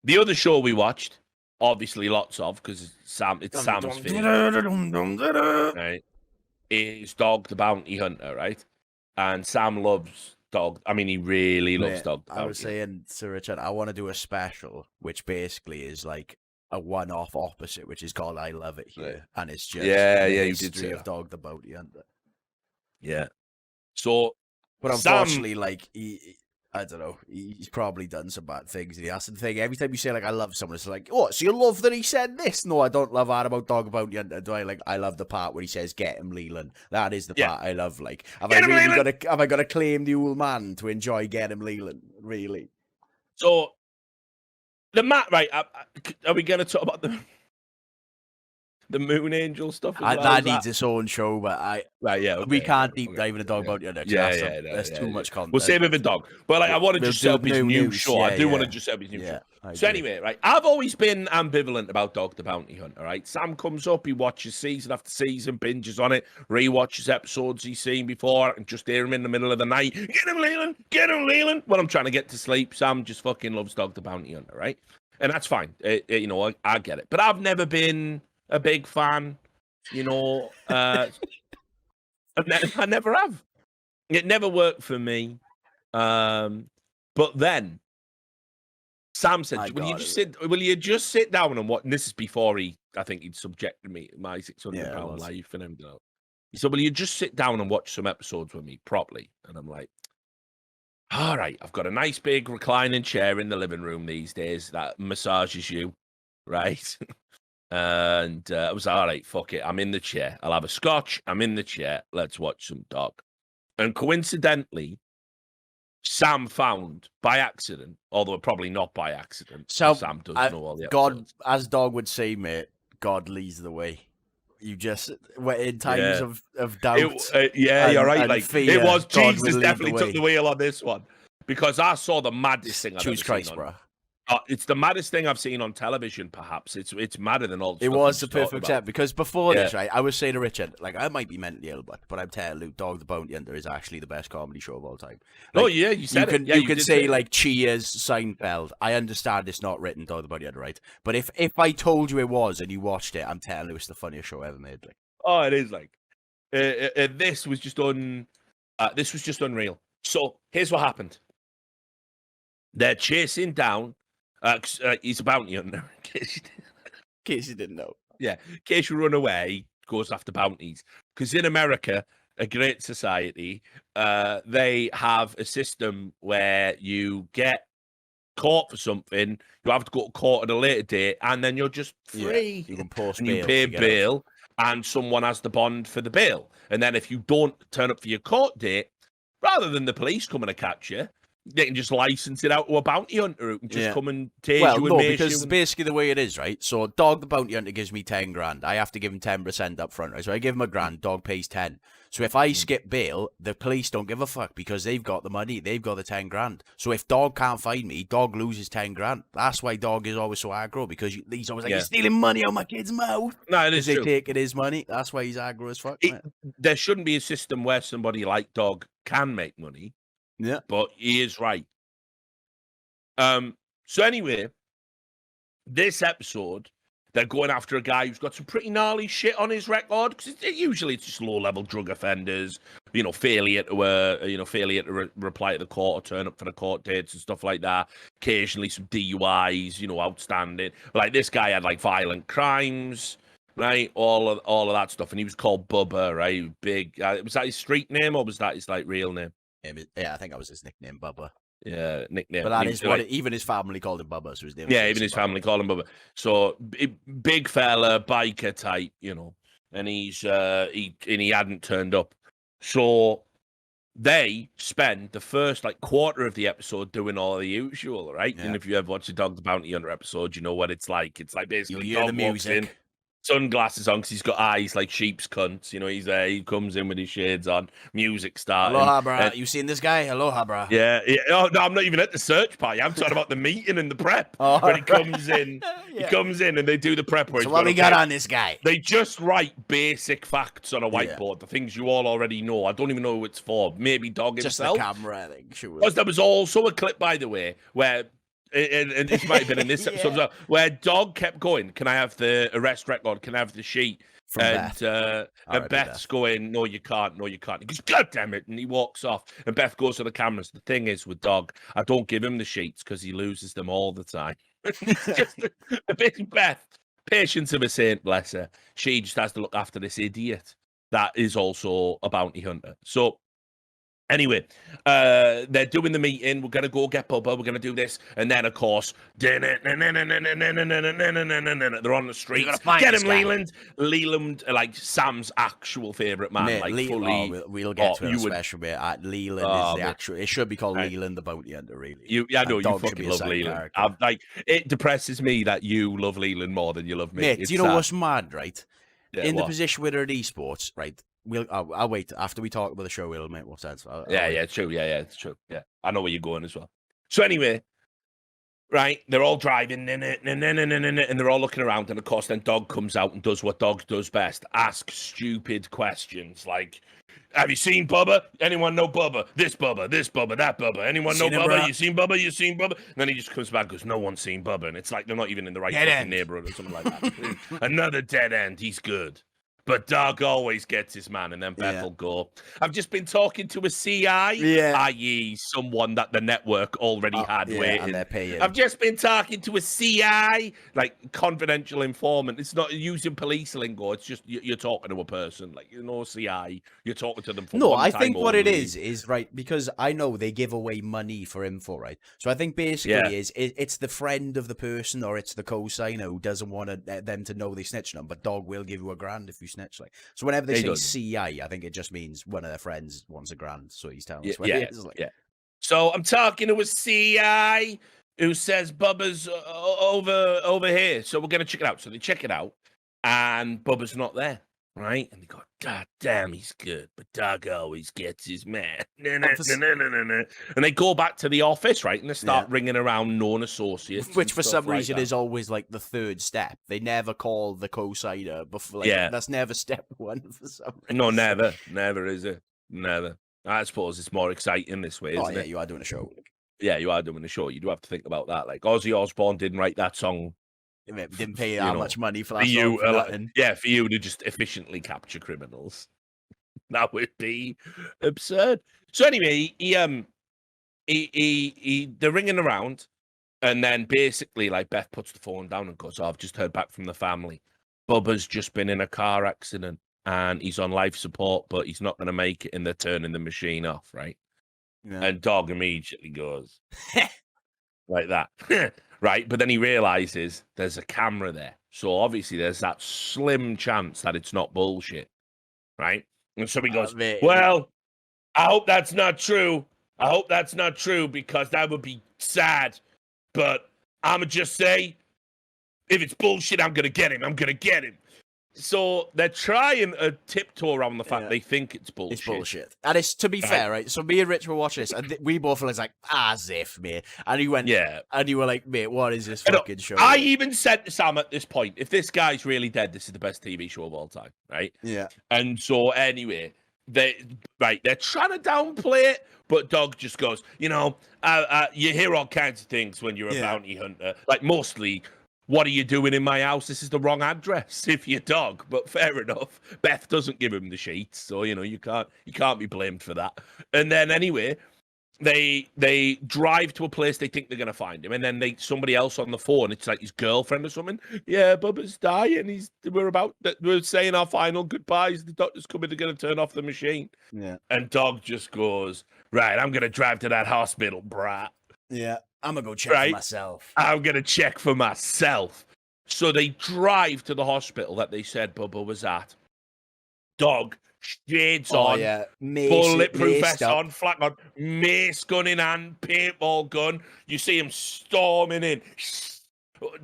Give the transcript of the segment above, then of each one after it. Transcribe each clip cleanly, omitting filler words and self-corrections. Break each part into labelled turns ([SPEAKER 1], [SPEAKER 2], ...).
[SPEAKER 1] The other show we watched, obviously lots of, because it's Sam's favorite, right? Is Dog the Bounty Hunter, right? And Sam loves Dog. I mean, he really loves Dog the Bounty
[SPEAKER 2] I was saying to Richard, I want to do a special, which basically is like a one-off opposite, which is called "I Love It Here,"
[SPEAKER 1] Right.
[SPEAKER 2] and it's just
[SPEAKER 1] Yeah,
[SPEAKER 2] the
[SPEAKER 1] yeah, you did
[SPEAKER 2] history
[SPEAKER 1] say
[SPEAKER 2] of
[SPEAKER 1] that.
[SPEAKER 2] Dog the Bounty Hunter.
[SPEAKER 1] Yeah. So,
[SPEAKER 2] But
[SPEAKER 1] Sam,
[SPEAKER 2] unfortunately, like I don't know, he's probably done some bad things. And that's the thing. Every time you say like I love someone, it's like, what? So you love that he said this? No, I don't love that about Dog Bounty Hunter. Do I? Like, I love the part where he says, "Get him, Leland." That is the
[SPEAKER 1] Yeah.
[SPEAKER 2] part I love. Like, have
[SPEAKER 1] Get
[SPEAKER 2] I
[SPEAKER 1] him,
[SPEAKER 2] really
[SPEAKER 1] Leland!
[SPEAKER 2] got to claim the old man to enjoy "Get him, Leland"? Really?
[SPEAKER 1] So right? Are we going to talk about the Moon Angel stuff as well?
[SPEAKER 2] That needs its own show, but
[SPEAKER 1] right, yeah,
[SPEAKER 2] we
[SPEAKER 1] okay,
[SPEAKER 2] can't deep dive into Dog Bounty Hunter. There's too much content.
[SPEAKER 1] We'll save it for Dog. But like, I want to
[SPEAKER 2] We'll
[SPEAKER 1] just set
[SPEAKER 2] do
[SPEAKER 1] up his
[SPEAKER 2] new
[SPEAKER 1] new
[SPEAKER 2] news.
[SPEAKER 1] show.
[SPEAKER 2] Yeah,
[SPEAKER 1] I do want
[SPEAKER 2] yeah.
[SPEAKER 1] to just set up his new show.
[SPEAKER 2] I
[SPEAKER 1] So
[SPEAKER 2] agree.
[SPEAKER 1] anyway, right, I've always been ambivalent about Dog the Bounty Hunter, right? Sam comes up, he watches season after season, binges on it, rewatches episodes he's seen before, and just hear him in the middle of the night. Get him, Leland! Get him, Leland! When I'm trying to get to sleep, Sam just fucking loves Dog the Bounty Hunter, right? And that's fine. You know, I get it. But I've never been a big fan, you know. I never have. It never worked for me. But then Sam said, "Will you just sit down and watch?" And this is before I think he'd subjected me to my £600 life and everything else. He said, "Will you just sit down and watch some episodes with me properly?" And I'm like, "All right, I've got a nice big reclining chair in the living room these days that massages you, right?" And I was all right, fuck it. I'm in the chair. I'll have a scotch. I'm in the chair. Let's watch some Dog. And coincidentally, Sam found by accident, although probably not by accident. So Sam does know all the episodes.
[SPEAKER 2] God, as Dog would say, mate, God leads the way. You just in times of doubt.
[SPEAKER 1] You're right. Like
[SPEAKER 2] fear,
[SPEAKER 1] it was
[SPEAKER 2] God
[SPEAKER 1] Jesus definitely took the wheel on this one because I saw the maddest thing I've ever seen.
[SPEAKER 2] Bro.
[SPEAKER 1] It's the maddest thing I've seen on television, perhaps. It's madder than all the
[SPEAKER 2] It
[SPEAKER 1] stuff
[SPEAKER 2] was the perfect set because before this, right, I was saying to Richard, like, I might be mentally ill, but I'm telling you, Dog the Bounty Hunter is actually the best comedy show of all time. Like,
[SPEAKER 1] oh, yeah, you said it.
[SPEAKER 2] You can say, like, Cheers, Seinfeld. I understand it's not written, Dog the Bounty Hunter, right? But if I told you it was and you watched it, I'm telling you, it's the funniest show ever made. Like,
[SPEAKER 1] oh, it is, like. This was just unreal. So, here's what happened. They're chasing down... he's a bounty hunter, in
[SPEAKER 2] case you didn't know.
[SPEAKER 1] Yeah, in case you run away, goes after bounties. Because in America, a great society, they have a system where you get caught for something, you have to go to court at a later date, and then you're just free.
[SPEAKER 2] Yeah, you can post
[SPEAKER 1] and
[SPEAKER 2] bail.
[SPEAKER 1] You pay bail, and someone has the bond for the bail. And then if you don't turn up for your court date, rather than the police coming to catch you, they can just license it out to a bounty hunter who can just come and tase you and
[SPEAKER 2] because basically the way it is, right? So Dog the Bounty Hunter gives me 10 grand. I have to give him 10% up front, right? So I give him a grand, Dog pays 10. So if I skip bail, the police don't give a fuck because they've got the money. They've got the 10 grand. So if Dog can't find me, Dog loses 10 grand. That's why Dog is always so aggro because he's always like, you're stealing money out my kid's mouth.
[SPEAKER 1] No, it is true.
[SPEAKER 2] They're taking his money. That's why he's aggro as fuck.
[SPEAKER 1] There shouldn't be a system where somebody like Dog can make money.
[SPEAKER 2] Yeah.
[SPEAKER 1] But he is right. So anyway, this episode, they're going after a guy who's got some pretty gnarly shit on his record because usually it's just low-level drug offenders, you know, failure to reply to the court or turn up for the court dates and stuff like that. Occasionally some DUIs, you know, outstanding. Like this guy had like violent crimes, right? All of that stuff, and he was called Bubba, right? Big. Was that his street name or was that his like real name?
[SPEAKER 2] Yeah, I think that was his nickname, Bubba.
[SPEAKER 1] Yeah, nickname.
[SPEAKER 2] But that is what even his family called him Bubba, so his name.
[SPEAKER 1] Yeah, even his family called him Bubba. So big fella, biker type, you know, and he hadn't turned up. So they spend the first like quarter of the episode doing all the usual, right? Yeah. And if you ever watch the Dog the Bounty Hunter episode, you know what it's like. It's like basically
[SPEAKER 2] you hear the music.
[SPEAKER 1] Sunglasses on because he's got eyes like sheep's cunts. You know, he comes in with his shades on, music starting.
[SPEAKER 2] Aloha, brah. You seen this guy? Aloha, brah.
[SPEAKER 1] Yeah. Oh, no, I'm not even at the search party. I'm talking about the meeting and the prep. When he comes in, he comes in and they do the prep.
[SPEAKER 2] So what we got on this guy?
[SPEAKER 1] They just write basic facts on a whiteboard, the things you all already know. I don't even know who it's for. Maybe Dog
[SPEAKER 2] just
[SPEAKER 1] himself.
[SPEAKER 2] Just the camera, I think. Sure.
[SPEAKER 1] Because there was also a clip, by the way, where and this might have been in this episode as well, where Dog kept going, can I have the arrest record? Can I have the sheet?
[SPEAKER 2] From Beth.
[SPEAKER 1] And Beth's going, no, you can't. No, you can't. He goes, God damn it. And he walks off. And Beth goes to the cameras. The thing is with Dog, I don't give him the sheets because he loses them all the time. It's just a bit Beth. Patience of a saint, bless her. She just has to look after this idiot that is also a bounty hunter. So, anyway, they're doing the meeting. We're going to go get Bubba. We're going to do this. And then, of course, they're on the streets. Get him, Leland. Leland, like Sam's actual favourite man.
[SPEAKER 2] Mate,
[SPEAKER 1] like, fully.
[SPEAKER 2] We'll get to it special bit. Leland is the actual... It should be called Leland the Bounty Hunter, really.
[SPEAKER 1] I know, you fucking love Leland. Like, it depresses me that you love Leland more than you love me.
[SPEAKER 2] Mate, do you know what's mad, right?
[SPEAKER 1] Yeah,
[SPEAKER 2] in the position where they're at esports, right? I'll wait after we talk about the show. It'll make more sense.
[SPEAKER 1] It's true. Yeah, it's true. Yeah, I know where you're going as well. So anyway, right? They're all driving, and they're all looking around, and of course, then Dog comes out and does what Dog does best: ask stupid questions like, "Have you seen Bubba? Anyone know Bubba? This Bubba, that Bubba. Anyone know Bubba? You seen Bubba? You seen Bubba?" And then he just comes back and goes, "No one's seen Bubba," and it's like they're not even in the right fucking neighborhood or something like that. Another dead end. He's good. But Dog always gets his man, and then Beth will go, "I've just been talking to a CI, i.e. someone that the network already had waiting.
[SPEAKER 2] And they're paying.
[SPEAKER 1] I've just been talking to a CI, like confidential informant. It's not using police lingo. It's just you're talking to a person, like CI. You're talking to them for one
[SPEAKER 2] I
[SPEAKER 1] time
[SPEAKER 2] think what
[SPEAKER 1] only.
[SPEAKER 2] it is right, because I know they give away money for info, right? So I think basically it's the friend of the person or it's the co-signer who doesn't want them to know they snitched on them, but Dog will give you $1,000 if you snitch. Like, so whenever they say CI, I think it just means one of their friends wants $1,000, so he's telling us.
[SPEAKER 1] So I'm talking to a CI who says Bubba's over here, so we're gonna check it out. So they check it out, and Bubba's not there, right? And they go, "God damn, he's good, but Doug always gets his man." And they go back to the office, right? And they start ringing around known associates,
[SPEAKER 2] which for some reason is always like the third step. They never call the co-signer before. That's never step one for some reason.
[SPEAKER 1] No, never is it? Never. I suppose it's more exciting this way, isn't it?
[SPEAKER 2] You are doing a show.
[SPEAKER 1] Yeah, you are doing a show. You do have to think about that. Like Ozzy Osbourne didn't write that song.
[SPEAKER 2] Didn't pay that much money for that
[SPEAKER 1] song. For you to just efficiently capture criminals. That would be absurd. So anyway, they're ringing around, and then basically, like Beth puts the phone down and goes, "I've just heard back from the family. Bubba's just been in a car accident, and he's on life support, but he's not going to make it, and they're turning the machine off, right?" Yeah. And Dog immediately goes like that, right? But then he realizes there's a camera there, so obviously there's that slim chance that it's not bullshit, right? And so he goes, "Well, I hope that's not true. I hope that's not true because that would be sad. But I'ma just say, if it's bullshit, I'm gonna get him. I'm gonna get him." So they're trying to tiptoe around the fact they think it's bullshit.
[SPEAKER 2] It's bullshit. And it's, to be fair, right? So me and Rich were watching this, and we both were like, as if, mate. And he went, and you were like, "Mate, what is this fucking show?"
[SPEAKER 1] I even said to Sam at this point, if this guy's really dead, this is the best TV show of all time, right?
[SPEAKER 2] Yeah.
[SPEAKER 1] And so anyway, they're trying to downplay it, but Dog just goes, you hear all kinds of things when you're a bounty hunter, like mostly, "What are you doing in my house? This is the wrong address if you're Dog." But fair enough. Beth doesn't give him the sheets, so you can't be blamed for that. And then anyway, they drive to a place they think they're gonna find him, and then somebody else on the phone, it's like his girlfriend or something. "Yeah, Bubba's dying. We're saying our final goodbyes. The doctor's coming. They're gonna turn off the machine."
[SPEAKER 2] Yeah.
[SPEAKER 1] And Dog just goes, "Right, I'm gonna drive to that hospital, brat."
[SPEAKER 2] Yeah. I'm going to go check for myself.
[SPEAKER 1] I'm going to check for myself. So they drive to the hospital that they said Bubba was at. Dog, shades on, bulletproof vest on, flat on, mace gun in hand, paintball gun. You see him storming in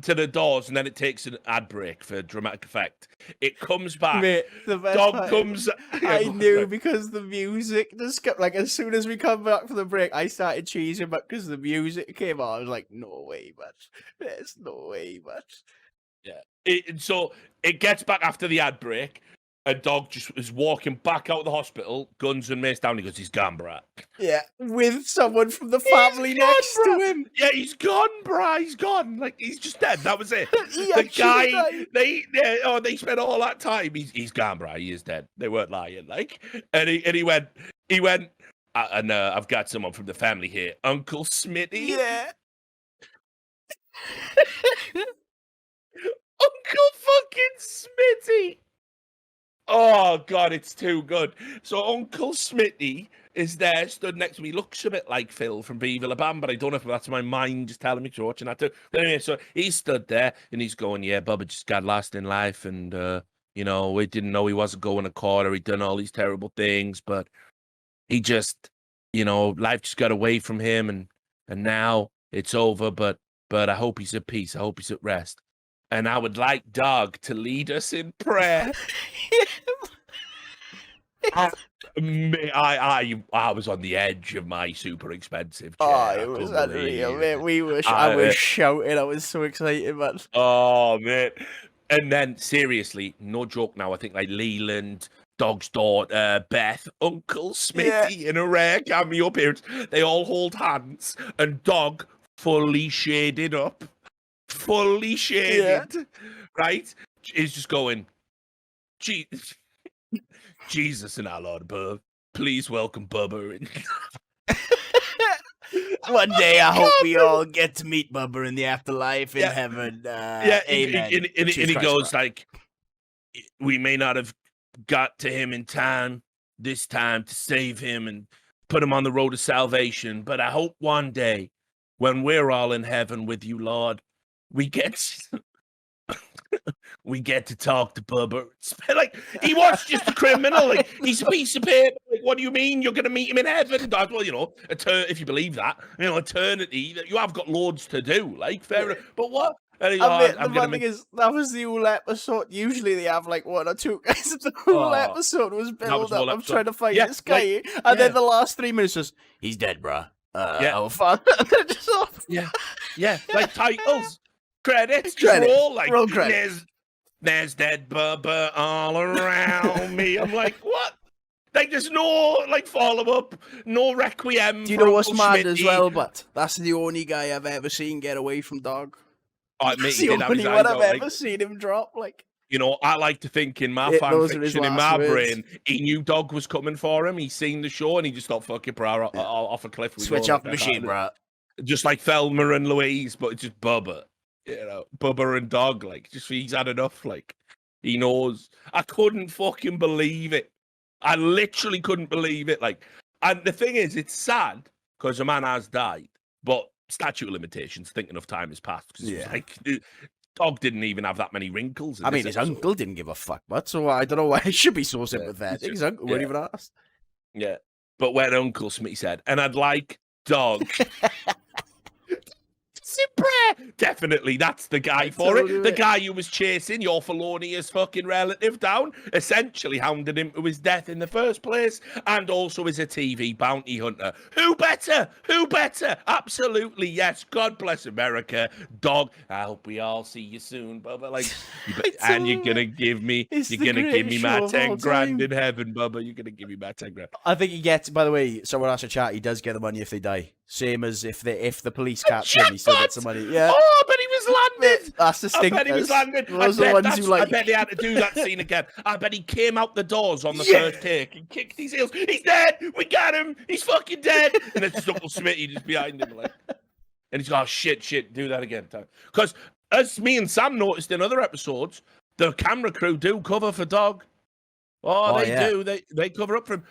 [SPEAKER 1] to the doors, and then it takes an ad break for dramatic effect. It comes back.
[SPEAKER 2] Mate, the best
[SPEAKER 1] Dog comes.
[SPEAKER 2] I knew because the music just kept, like, as soon as we come back from the break, I started cheesing, but because the music came on, I was like, "No way, much. There's no way, much."
[SPEAKER 1] Yeah. So it gets back after the ad break, And dog just was walking back out of the hospital, guns and mace down. He goes, he's gone, bruh.
[SPEAKER 2] Yeah, with someone from the family next to him.
[SPEAKER 1] Yeah, he's gone, bruh. He's gone. Like, he's just dead. That was it.
[SPEAKER 2] He
[SPEAKER 1] The guy,
[SPEAKER 2] died.
[SPEAKER 1] they spent all that time. He's gone, bruh. He is dead. They weren't lying. Like, and he went, and I've got someone from the family here, Uncle Smitty.
[SPEAKER 2] Yeah.
[SPEAKER 1] Uncle fucking Smitty. Oh, God, it's too good. So Uncle Smitty is there, stood next to me. Looks a bit like Phil from Viva La Bam, but I don't know if that's my mind just telling me to watching that too. But anyway, so he stood there, and he's going, yeah, Bubba just got lost in life, and, you know, we didn't know he wasn't going a quarter. He'd done all these terrible things, but he just, you know, life just got away from him, and now it's over, but I hope he's at peace. I hope he's at rest. And I would like Dog to lead us in prayer. I was on the edge of my super expensive chair.
[SPEAKER 2] Oh, it was unreal, man. I was shouting. I was so excited, man.
[SPEAKER 1] Oh, man. And then, seriously, no joke now, I think like Leland, Dog's daughter, Beth, Uncle Smitty, in a rare cameo appearance, they all hold hands, and Dog fully shaded up. Fully shaded, right? Is just going, Jesus and our Lord, Bub. Please welcome Bubba in.
[SPEAKER 2] One day, I hope we all get to meet Bubba in the afterlife in heaven. Amen.
[SPEAKER 1] And he goes like, we may not have got to him in time this time to save him and put him on the road to salvation, but I hope one day when we're all in heaven with you, Lord, we get to talk to Bubba. It's like, he was just a criminal. Like, he's a piece of paper. Like, what do you mean you're going to meet him in heaven? Well, you know, if you believe that, you know, eternity, you have got loads to do. Like, fair enough. But what? The funny thing
[SPEAKER 2] is, that was the whole episode. Usually they have like one or two guys. The whole episode was built up. I'm trying to find this guy. And then the last 3 minutes was, he's dead, bruh. Oh, fuck.
[SPEAKER 1] Like titles. Credits. Roll, like, roll credits. There's dead Bubba all around me. I'm like, what? Like, there's no, like, follow-up, no requiem.
[SPEAKER 2] Do you know what's mad as well, but that's the only guy I've ever seen get away from Dog. That's the only one I've ever seen him drop, like.
[SPEAKER 1] You know, I like to think in my fan fiction, in my brain, he knew Dog was coming for him. He's seen the show, and he just thought, fuck it, bro, off a cliff.
[SPEAKER 2] Switch off the machine, bro.
[SPEAKER 1] Just like Thelma and Louise, but it's just Bubba. You know, Bubba and Dog, like, just he's had enough, like, he knows. I couldn't fucking believe it. I literally couldn't believe it, like, and the thing is, it's sad, because a man has died, but statute of limitations, think enough time has passed, because it was like, Dog didn't even have that many wrinkles.
[SPEAKER 2] I mean, his uncle didn't give a fuck, but so I don't know why he should be so sympathetic. His uncle wouldn't even ask.
[SPEAKER 1] Yeah, but when Uncle Smitty said, and I'd like Dog... Definitely, that's the guy for it. The guy who was chasing your felonious fucking relative down, essentially hounded him to his death in the first place, and also is a TV bounty hunter. Who better? Who better? Absolutely, yes. God bless America. Dog, I hope we all see you soon, Bubba. Like, and you're gonna give me, my 10 grand in heaven, Bubba. You're gonna give me my 10 grand.
[SPEAKER 2] I think he gets. By the way, someone asked a chat. He does get the money if they die. Same as if the police catch him, he still gets the money. Yeah.
[SPEAKER 1] Oh, but he was landed.
[SPEAKER 2] That's the stink.
[SPEAKER 1] I bet he was landed.
[SPEAKER 2] Those are the ones you like.
[SPEAKER 1] I bet they had to do that scene again. I bet he came out the doors on the first take and kicked his heels. He's dead. We got him. He's fucking dead. And it's just Uncle Smitty just behind him, like. And he's like, oh, shit, do that again. Because as me and Sam noticed in other episodes, the camera crew do cover for Dog. Oh, they do. They cover up for him.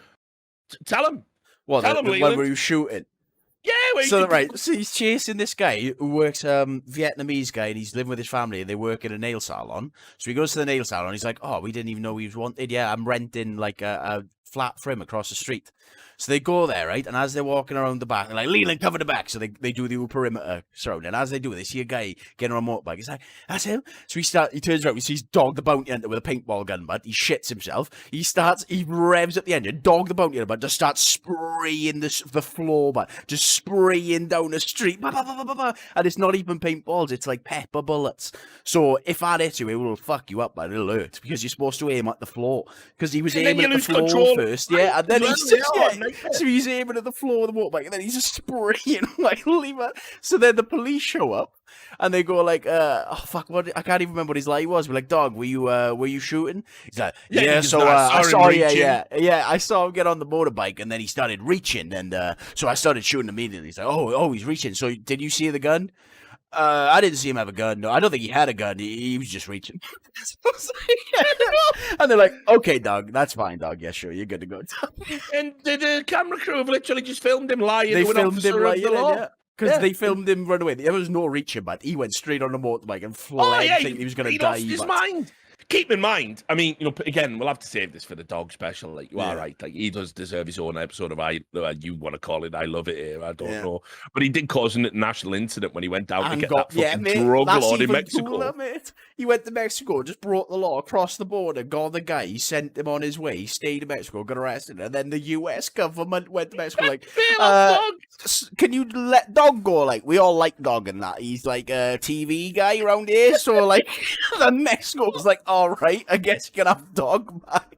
[SPEAKER 1] Tell him.
[SPEAKER 2] Well, tell him, when were you shooting?
[SPEAKER 1] Yeah,
[SPEAKER 2] so he's chasing this guy who works, Vietnamese guy, and he's living with his family, and they work in a nail salon. So he goes to the nail salon, he's like, oh, we didn't even know he was wanted. Yeah, I'm renting, like, a flat for him across the street. So they go there, right? And as they're walking around the back, they're like, Leland, cover the back. So they do the perimeter surround. And as they do it, they see a guy getting on a motorbike. He's like, that's him. So he turns around, he sees Dog the Bounty Hunter with a paintball gun, but he shits himself. He revs up the engine. Dog the Bounty Hunter, but just starts spraying the floor, but just spraying down the street. Bah, bah, bah, bah, bah. And it's not even paintballs, it's like pepper bullets. So if that hits you, it will fuck you up, but it'll hurt because you're supposed to aim at the floor. Because he was aiming at the floor first, yeah, and then he's aiming at the floor of the motorbike, and then he's just spraying wildly, man. So then the police show up, and they go like, "Oh fuck, what? I can't even remember what his lie was." We're like, "Dog, were you shooting?" He's like, "Yeah." So I saw, I saw him get on the motorbike, and then he started reaching, and so I started shooting immediately. He's like, "Oh, he's reaching." So did you see the gun? I didn't see him have a gun. No, I don't think he had a gun. He was just reaching. And they're like, okay, dog, that's fine, dog. Yeah, sure, you're good to go.
[SPEAKER 1] And the camera crew have literally just filmed him lying.
[SPEAKER 2] They filmed him lying, because they filmed him run away. There was no reaching, but he went straight on the motorbike and fled, thinking he was going to die.
[SPEAKER 1] He lost his mind. Keep in mind, I mean, again, we'll have to save this for the dog special. Like, you are right. Like, he does deserve his own episode of you want to call it I Love It Here. I don't know. But he did cause an international incident when he went out to get that fucking drug lord in Mexico. Cooler,
[SPEAKER 2] mate. He went to Mexico, just brought the law across the border, got the guy, he sent him on his way, he stayed in Mexico, got arrested, and then the US government went to Mexico like, can you let Dog go? Like, we all like Dog and that. He's like a TV guy around here, so like, the Mexico was like, all right, I guess you can have Dog back.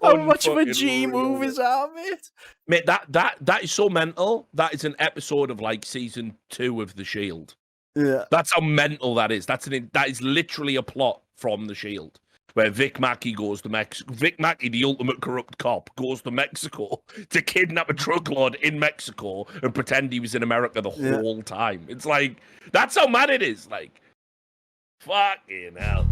[SPEAKER 2] How much of a G move is that, mate?
[SPEAKER 1] Mate, that is so mental. That is an episode of like season 2 of The Shield.
[SPEAKER 2] Yeah,
[SPEAKER 1] that's how mental that is. That is literally a plot from The Shield, where Vic Mackey goes to Mexico. Vic Mackey, the ultimate corrupt cop, goes to Mexico to kidnap a truckload in Mexico and pretend he was in America the whole time. It's like, that's how mad it is. Like, fucking hell.